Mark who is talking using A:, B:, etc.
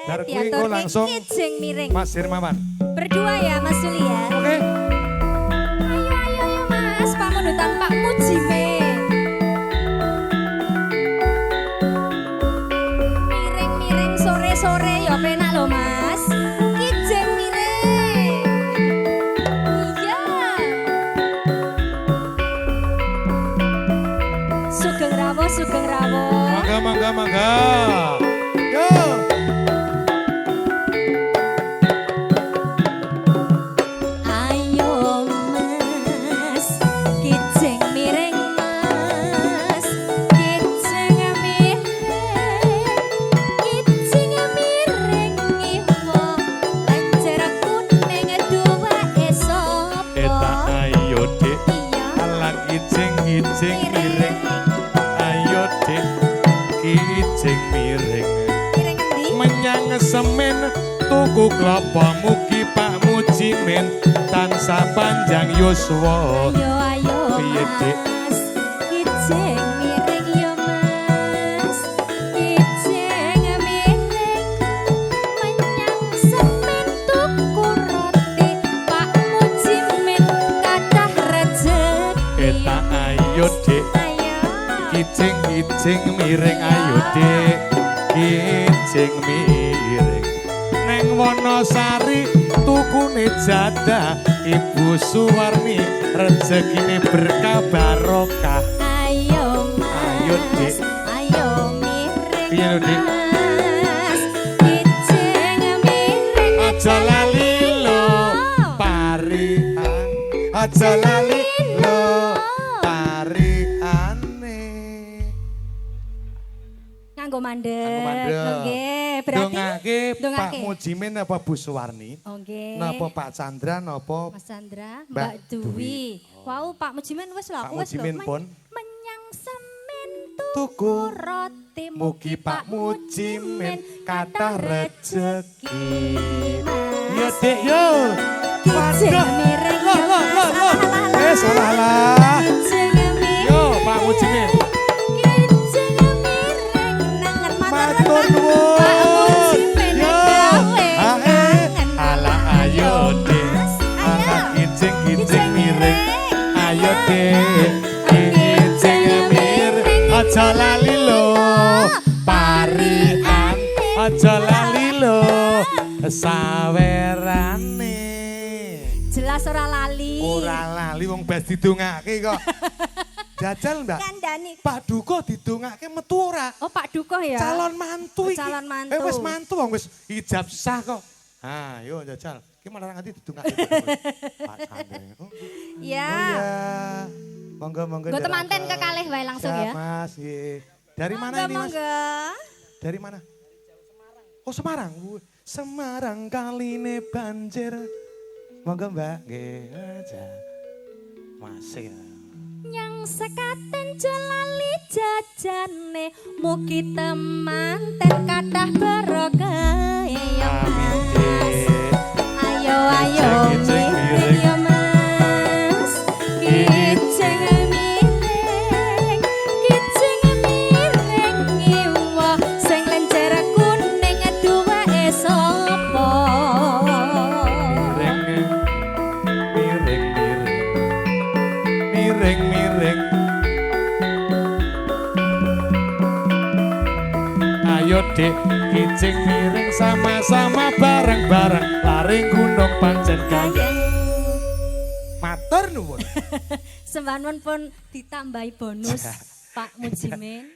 A: Bar kuwi engko langsung
B: kijing miring.
A: Mas Hermawan.
B: Berdua ya Mas Juli ya.
A: Oke.
B: Ayo Mas, pamundutan Pak Mujimin. Miring-miring sore-sore ya penak lho Mas. Kijing miring. Iya. Sugeng rawuh, sugeng rawuh.
A: Mangga. Yo.
B: Ayo Mas, kijing miring Mas, kijing miring, kijing miring iwo, lancar kuning dua esopo.
A: Eta ayo Dik.
B: Iya.
A: Ala kijing miring. Ayo Dik. Kijing miring.
B: Miring endi?
A: Menyang semen tuku klapa mugi Pak Mujimin tansah panjang yuswa.
B: Ayo
A: Piye, Dik?
B: Mas, kijing miring yo Mas, kijing miring, menyang semen tuku roti Pak Mujimin kathah rejeki.
A: Eta ayo Dik.
B: Ayo.
A: Kijing miring ayo Dik. Kijing miring. Neng Wonosari tukune jadah Ibu Suwarni rezekine berkah barokah.
B: Ayo Mas,
A: Ayo, Dik.
B: ayo miring
A: Piye lho, Dik?
B: Mas, kijing miring.
A: Aja lali lo parian. Aja lali lo pariane.
B: Nganggo mandek.
A: Nganggo mandek.
B: Nggih, berarti
A: Dongake Pak
B: dongake.
A: Mujimin apa Bu Suwarni?
B: Nggih.
A: Napa Pak Chandra napa
B: Mas Chandra,
A: Mbak
B: Mbak Dwi. Wow, Pak Mujimin wis lho,
A: Pak
B: aku wis lho.
A: Mujimin pun.
B: Menyang semen
A: Tuku
B: tuku roti
A: mugi Pak Mujimin kathah rejeki.
B: Mas.
A: Ya Dik yo.
B: Kijing
A: Waduh.
B: miring
A: Loh,
B: yo,
A: loh,
B: Mas.
A: loh, loh. Salah lah.
B: Kijing miring.
A: Yo Pak Mujimin.
B: Kijing miring nangen
A: Matur
B: nuwun.
A: nuwun.
B: Pak Mujimin
A: Yo.
B: gawe
A: Ae.
B: kangen.
A: Ala ayo Dik.
B: Mas,
A: Ala
B: ayo.
A: kijing miring. Ayo Dik. Kijing miring. Aja lali lo parian. Aja lali lo sawerane.
B: Jelas ora lali.
A: Ora lali wong bas didongake kok. Jajal Mbak.
B: Kandhani.
A: Pak Duko didongake metu ora?
B: Oh Pak Duko ya.
A: Calon mantu iki.
B: Calon mantu.
A: Wis mantu wong wis ijab sah kok. Ah, yo jajal. Ki malah nganti didongake. Pak Chandra. Oh
B: Ya.
A: iya. Monggo.
B: Gue temanten kekalih wae langsung
A: Siap,
B: ya.
A: Mas. Iya. Dari mana ini Mas?
B: Monggo.
A: Dari mana? Oh Semarang. Semarang kaline banjir. Monggo Mbak. Nggih aja. Masih.
B: Nyang sekaten jolali jajane mugi temanten kathah barokah ya
A: Amin,
B: Mas.
A: Dik.
B: Ayo
A: Kijing
B: miring
A: miring.
B: ya Mas. Kijing miring. Kijing miring iwo sing lencer kuning duweke sapa.
A: Miring. Ayo Dik, kijing miring sama-sama bareng-bareng laring gunung pancen kaya. Matur nuwun.
B: Sembahan pun ditambahi bonus Pak Mujimin.